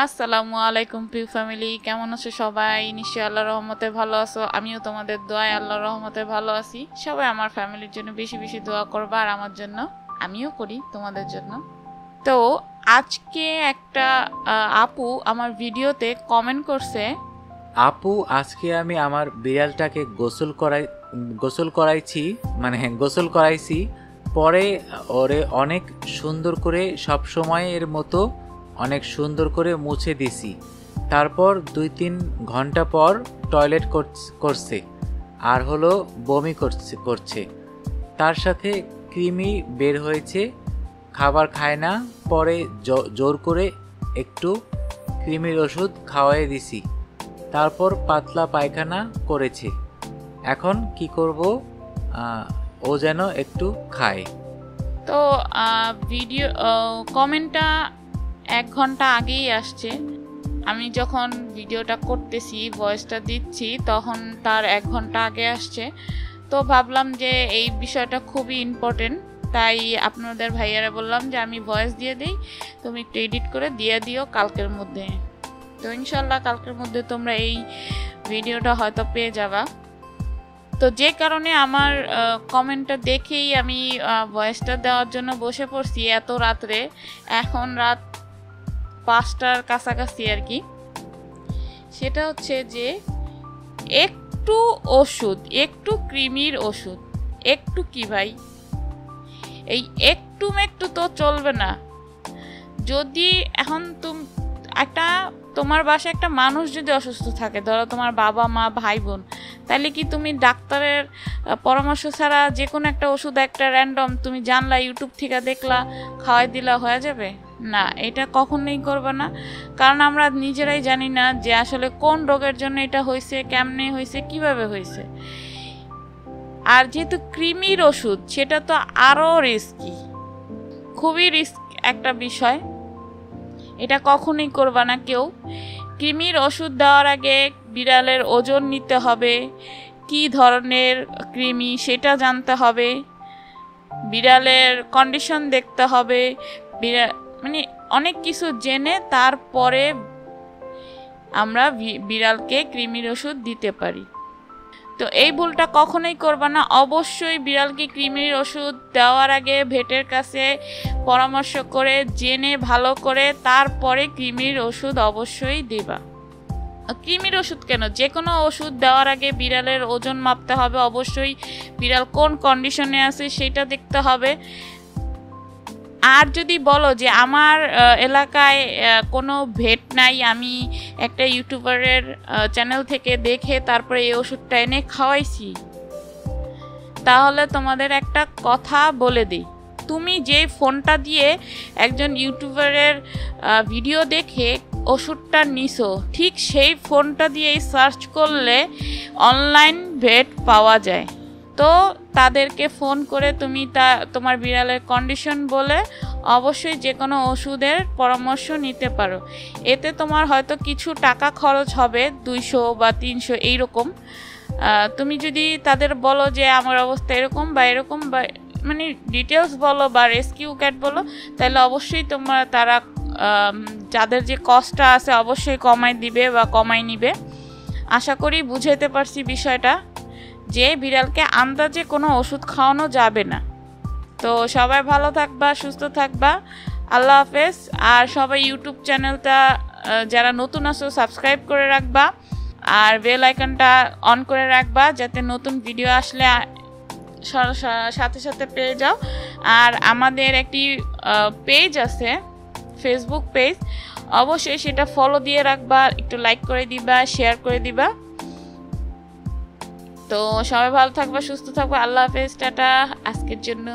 আসসালামু আলাইকুম প্রিয় ফ্যামিলি, কেমন আছো সবাই? নিশ্চয়ই আল্লাহর রহমতে ভালো আছো। আমিও তোমাদের দোয়ায় আল্লাহর রহমতে ভালো আছি। সবাই আমার ফ্যামিলির জন্য বেশি বেশি দোয়া করবা, আর আমার জন্য আমিও করি তোমাদের জন্য। তো আজকে একটা আপু আমার ভিডিওতে কমেন্ট করছে, আপু আজকে আমি আমার বিড়ালটাকে গোসল করাইছি, পরে ওরে অনেক সুন্দর করে সব সময়ের মতো অনেক সুন্দর করে মুছে দিছি। তারপর 2-3 ঘন্টা পর টয়লেট করছে আর হলো বমি করছে। তার সাথে কৃমি বের হয়েছে, খাবার খায় না। পরে জোর করে একটু কৃমির ওষুধ খাওয়াই দিছি। তারপর পাতলা পায়খানা করেছে। এখন কি করব? ও যেন একটু খায়। তো ভিডিও কমেন্টটা 1 ঘন্টা আগেই আসছে। আমি যখন ভিডিওটা করতেছি, ভয়েসটা দিচ্ছি, তখন তার 1 ঘন্টা আগে আসছে। তো ভাবলাম যে এই বিষয়টা খুবই ইম্পর্টেন্ট, তাই আপনাদের ভাইয়ারা বললাম যে আমি ভয়েস দিয়ে দিই, তুমি একটু এডিট করে দিয়ে দিও কালকের মধ্যে। তো ইনশাল্লাহ কালকের মধ্যে তোমরা এই ভিডিওটা হয়তো পেয়ে যাবা। তো যে কারণে আমার কমেন্টটা দেখেই আমি ভয়েসটা দেওয়ার জন্য বসে পড়ছি এত রাত্রে। এখন রাত 5টার কাছাকাছি আর কি। সেটা হচ্ছে যে একটু ওষুধ, একটু কৃমির ওষুধ, একটু কি ভাই, এই একটু মেকটু তো চলবে না। যদি এখন তোমার বাসায় একটা মানুষ যদি অসুস্থ থাকে, ধরো তোমার বাবা মা ভাই বোন, তাহলে কি তুমি ডাক্তারের পরামর্শ ছাড়া যে কোনো একটা ওষুধ একটা র্যান্ডম তুমি জানলা, ইউটিউব থেকে দেখলা, খাওয়াই দিলা হয়ে যাবে? না, এটা কখনোই করবে না। কারণ আমরা নিজেরাই জানি না যে আসলে কোন রোগের জন্য এটা হয়েছে, কেমনে হয়েছে, কিভাবে হয়েছে। আর যেহেতু কৃমির ওষুধ, সেটা তো আরও রিস্কি, খুবই রিস্ক একটা বিষয়। এটা কখনোই করবা না কেউ। কৃমির ওষুধ দেওয়ার আগে বিড়ালের ওজন নিতে হবে, কি ধরনের কৃমি সেটা জানতে হবে, বিড়ালের কন্ডিশন দেখতে হবে, মানে অনেক কিছু জেনে তারপরে আমরা বিড়ালকে কৃমির ওষুধ দিতে পারি। তো এই ভুলটা কখনোই করবা না। অবশ্যই বিড়ালকে কৃমির ওষুধ দেওয়ার আগে ভেটের কাছে পরামর্শ করে জেনে ভালো করে তারপরে কৃমির ওষুধ অবশ্যই দেবা। কৃমির ওষুধ কেন, যে কোনো ওষুধ দেওয়ার আগে বিড়ালের ওজন মাপতে হবে অবশ্যই, বিড়াল কোন কন্ডিশনে আছে সেটা দেখতে হবে। আর যদি বলো যে আমার এলাকায় কোনো ভেট নাই, আমি একটা ইউটিউবারের চ্যানেল থেকে দেখে তারপরে এই ওষুধটা এনে খাওয়াইছি, তাহলে তোমাদের একটা কথা বলে দিই। তুমি যে ফোনটা দিয়ে একজন ইউটিউবারের ভিডিও দেখে ওষুধটা নিছো, ঠিক সেই ফোনটা দিয়েই সার্চ করলে অনলাইন ভেট পাওয়া যায়। তো তাদেরকে ফোন করে তুমি তোমার বিড়ালের কন্ডিশন বলে অবশ্যই যে কোনো ওষুধের পরামর্শ নিতে পারো। এতে তোমার হয়তো কিছু টাকা খরচ হবে, 200 বা 300 এইরকম। তুমি যদি তাদের বলো যে আমার অবস্থা এরকম বা এরকম, বা মানে ডিটেলস বলো বা রেস্কিউ ক্যাট বলো, তাহলে অবশ্যই তারা যাদের যে কস্টটা আছে অবশ্যই কমাই দিবে বা কমাই নিবে। আশা করি বুঝাইতে পারছি বিষয়টা, যে বিড়ালকে আন্দাজে কোনো ওষুধ খাওয়ানো যাবে না। তো সবাই ভালো থাকবা, সুস্থ থাকবা, আল্লাহ হাফেজ। আর সবাই ইউটিউব চ্যানেলটা যারা নতুন আছো সাবস্ক্রাইব করে রাখবা, আর বেল আইকনটা অন করে রাখবা, যাতে নতুন ভিডিও আসলে সাথে সাথে পেয়ে যাও। আর আমাদের একটি পেজ আছে, ফেসবুক পেজ, অবশ্যই সেটা ফলো দিয়ে রাখবা, একটু লাইক করে দিবা, শেয়ার করে দিবা। তো সবাই ভালো থাকবা, সুস্থ থাকবা, আল্লাহ হাফেজ, টাটা আজকের জন্য।